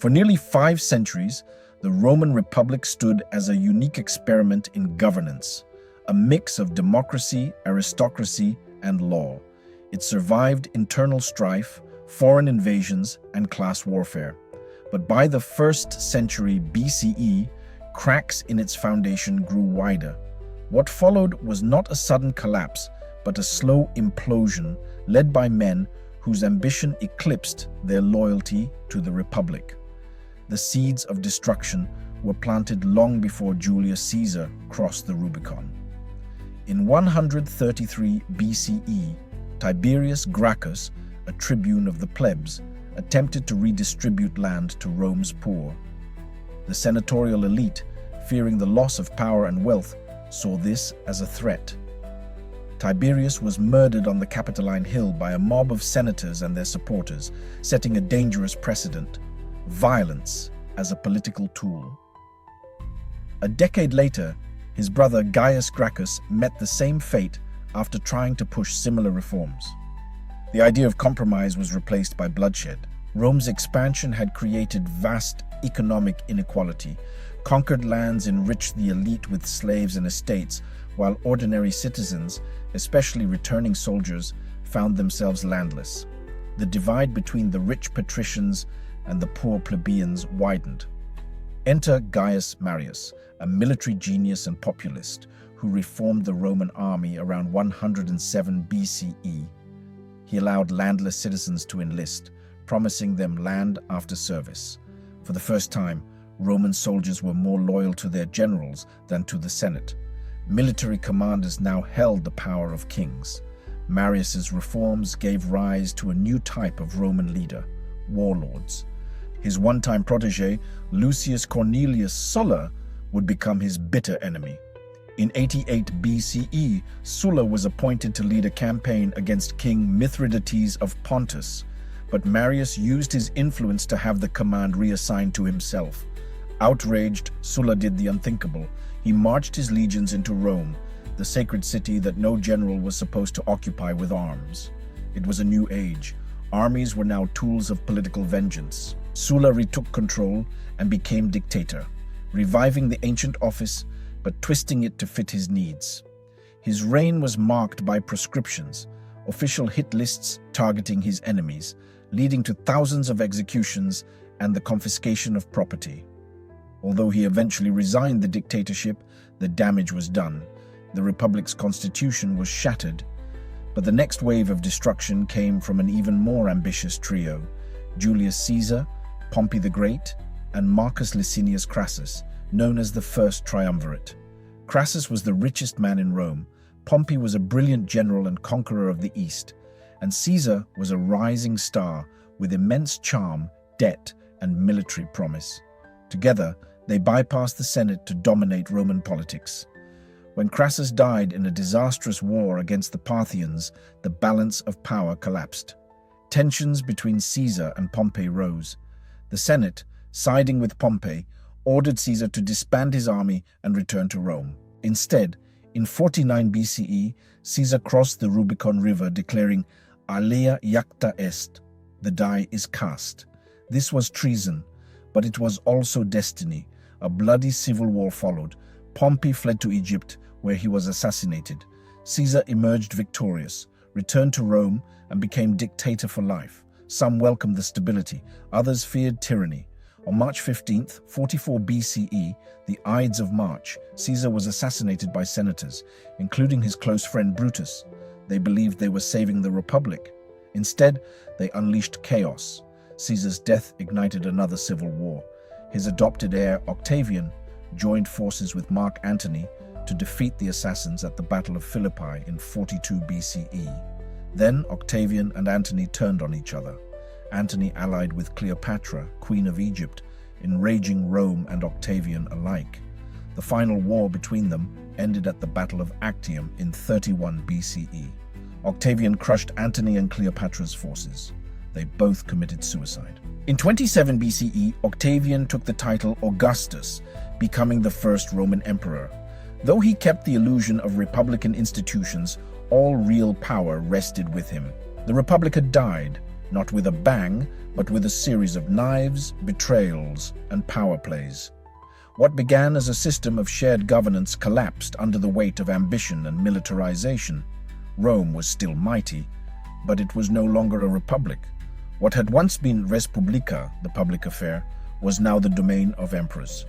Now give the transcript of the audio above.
For nearly 5 centuries, the Roman Republic stood as a unique experiment in governance, a mix of democracy, aristocracy, and law. It survived internal strife, foreign invasions, and class warfare. But by the 1st century BCE, cracks in its foundation grew wider. What followed was not a sudden collapse, but a slow implosion led by men whose ambition eclipsed their loyalty to the Republic. The seeds of destruction were planted long before Julius Caesar crossed the Rubicon. In 133 BCE, Tiberius Gracchus, a tribune of the plebs, attempted to redistribute land to Rome's poor. The senatorial elite, fearing the loss of power and wealth, saw this as a threat. Tiberius was murdered on the Capitoline Hill by a mob of senators and their supporters, setting a dangerous precedent: violence as a political tool. A decade later, his brother Gaius Gracchus met the same fate after trying to push similar reforms. The idea of compromise was replaced by bloodshed. Rome's expansion had created vast economic inequality. Conquered lands enriched the elite with slaves and estates, while ordinary citizens, especially returning soldiers, found themselves landless. The divide between the rich patricians and the poor plebeians widened. Enter Gaius Marius, a military genius and populist who reformed the Roman army around 107 BCE. He allowed landless citizens to enlist, promising them land after service. For the first time, Roman soldiers were more loyal to their generals than to the Senate. Military commanders now held the power of kings. Marius's reforms gave rise to a new type of Roman leader: warlords. His one-time protege, Lucius Cornelius Sulla, would become his bitter enemy. In 88 BCE, Sulla was appointed to lead a campaign against King Mithridates of Pontus, but Marius used his influence to have the command reassigned to himself. Outraged, Sulla did the unthinkable. He marched his legions into Rome, the sacred city that no general was supposed to occupy with arms. It was a new age. Armies were now tools of political vengeance. Sulla retook control and became dictator, reviving the ancient office but twisting it to fit his needs. His reign was marked by proscriptions, official hit lists targeting his enemies, leading to thousands of executions and the confiscation of property. Although he eventually resigned the dictatorship, the damage was done. The Republic's constitution was shattered. But the next wave of destruction came from an even more ambitious trio: Julius Caesar, Pompey the Great, and Marcus Licinius Crassus, known as the First Triumvirate. Crassus was the richest man in Rome, Pompey was a brilliant general and conqueror of the East, and Caesar was a rising star with immense charm, debt, and military promise. Together, they bypassed the Senate to dominate Roman politics. When Crassus died in a disastrous war against the Parthians, the balance of power collapsed. Tensions between Caesar and Pompey rose. The Senate, siding with Pompey, ordered Caesar to disband his army and return to Rome. Instead, in 49 BCE, Caesar crossed the Rubicon River, declaring, "Alea iacta est," the die is cast. This was treason, but it was also destiny. A bloody civil war followed. Pompey fled to Egypt, where he was assassinated. Caesar emerged victorious, returned to Rome, and became dictator for life. Some welcomed the stability, others feared tyranny. On March 15th, 44 BCE, the Ides of March, Caesar was assassinated by senators, including his close friend Brutus. They believed they were saving the Republic. Instead, they unleashed chaos. Caesar's death ignited another civil war. His adopted heir, Octavian, joined forces with Mark Antony to defeat the assassins at the Battle of Philippi in 42 BCE. Then Octavian and Antony turned on each other. Antony allied with Cleopatra, Queen of Egypt, enraging Rome and Octavian alike. The final war between them ended at the Battle of Actium in 31 BCE. Octavian crushed Antony and Cleopatra's forces. They both committed suicide. In 27 BCE, Octavian took the title Augustus, becoming the first Roman emperor. Though he kept the illusion of republican institutions, all real power rested with him. The Republic had died, not with a bang, but with a series of knives, betrayals, and power plays. What began as a system of shared governance collapsed under the weight of ambition and militarization. Rome was still mighty, but it was no longer a republic. What had once been res publica, the public affair, was now the domain of emperors.